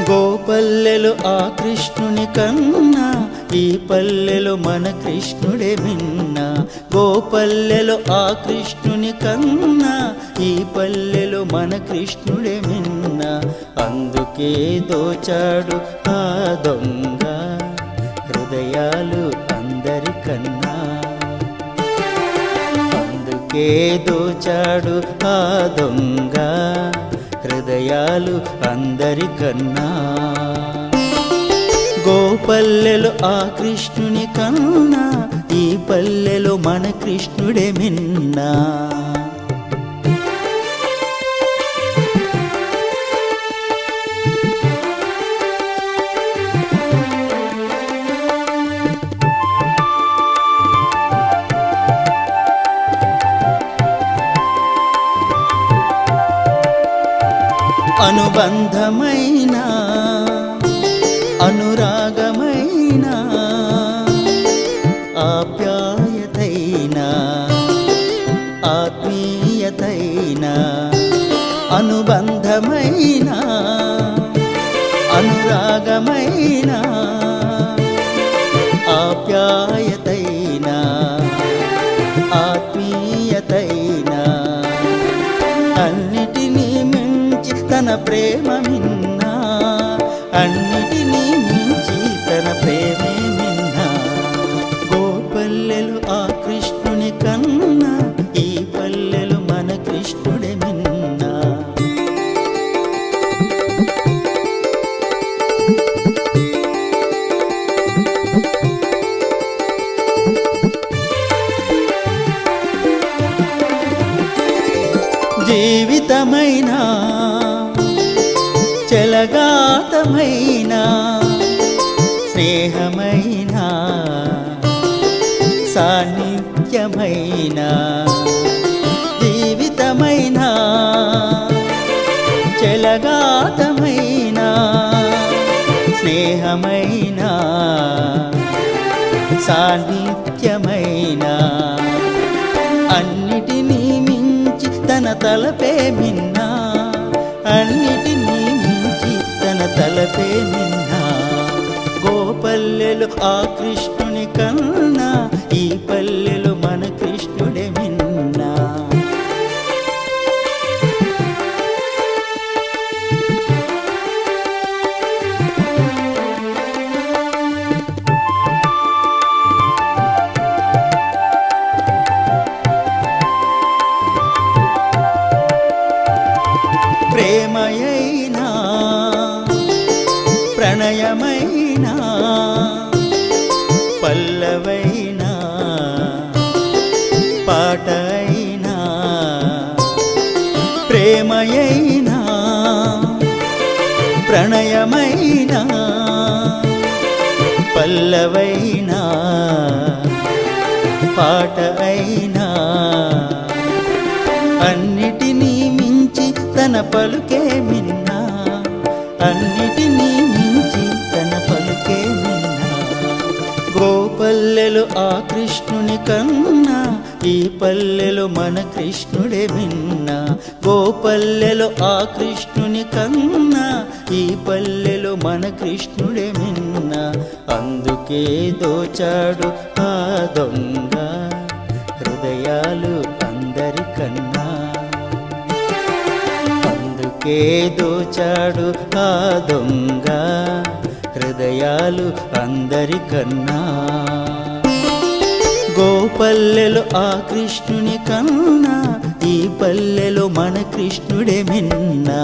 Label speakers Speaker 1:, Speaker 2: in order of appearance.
Speaker 1: గోపల్లెలు ఆ కృష్ణుని కన్నా ఈ పల్లెలు మన కృష్ణుడే మిన్న. గోపల్లెలు ఆ కృష్ణుని కన్నా ఈ పల్లెలు మన కృష్ణుడే మిన్న. అందుకే దోచాడు ఆ దొంగ హృదయాలు అందరికన్నా. అందుకే దోచాడు ఆ దొంగ హృదయాలు అందరికన్నా. గోపల్లెలు ఆ కృష్ణుని కన్నా ఈ పల్లెలు మన కృష్ణుడే మిన్నా. అనుబంధమైన అనురాగమైన ఆప్యాయతైన ఆత్మీయతైన అనుబంధమైన అనురాగమైన ఆప్యాయతైన ఆత్మీయతైన అన్నిటినీ మించి తన ప్రేమ మిన్నా. అన్నిటినీ మించి తన ప్రేమే మిన్నా. గోపల్లెలు ఆ కృష్ణుని కన్నా ఈ పల్లెలు మన కృష్ణుడే మిన్నా. జీవితమైన చెలగాటమైన స్నేహమైన సాన్నిధ్యమైన జీవితమైన చెలగాటమైన స్నేహమైన సాన్నిధ్యమైన అన్నిటినీ మించి తన తలపే మిన్నా. అన్నిటినీ మించి తన తలపే మిన్నా. గోపల్లెలు ఆ కృష్ణుని కన్నా ఈ పల్లెలు మన కృష్ణుడే మిన్నా. ప్రేమయైనా ప్రణయమైనా పల్లవైనా పాటైనా. ప్రేమయైనా ప్రణయమైనా పల్లవైనా పాట అయినా అన్నిటినీ మించి తన పలుకే మిన్నా. అన్నిటినీ మించి తన పలుకే మిన్నా. గోపల్లెలు ఆ కృష్ణుని కన్నా ఈ పల్లెలు మన కృష్ణుడే మిన్నా. గోపల్లెలు ఆ కృష్ణుని కన్నా ఈ పల్లెలు మన కృష్ణుడే మిన్నా. అందుకే దోచాడు ఆ దొంగ హృదయాలు అందరికన్నా. అందుకే దోచాడు ఆ దొంగ హృదయాలు అందరికన్నా. గోపల్లెలు ఆ కృష్ణుని కన్నా ఈ పల్లెలు మన కృష్ణుడే మిన్నా.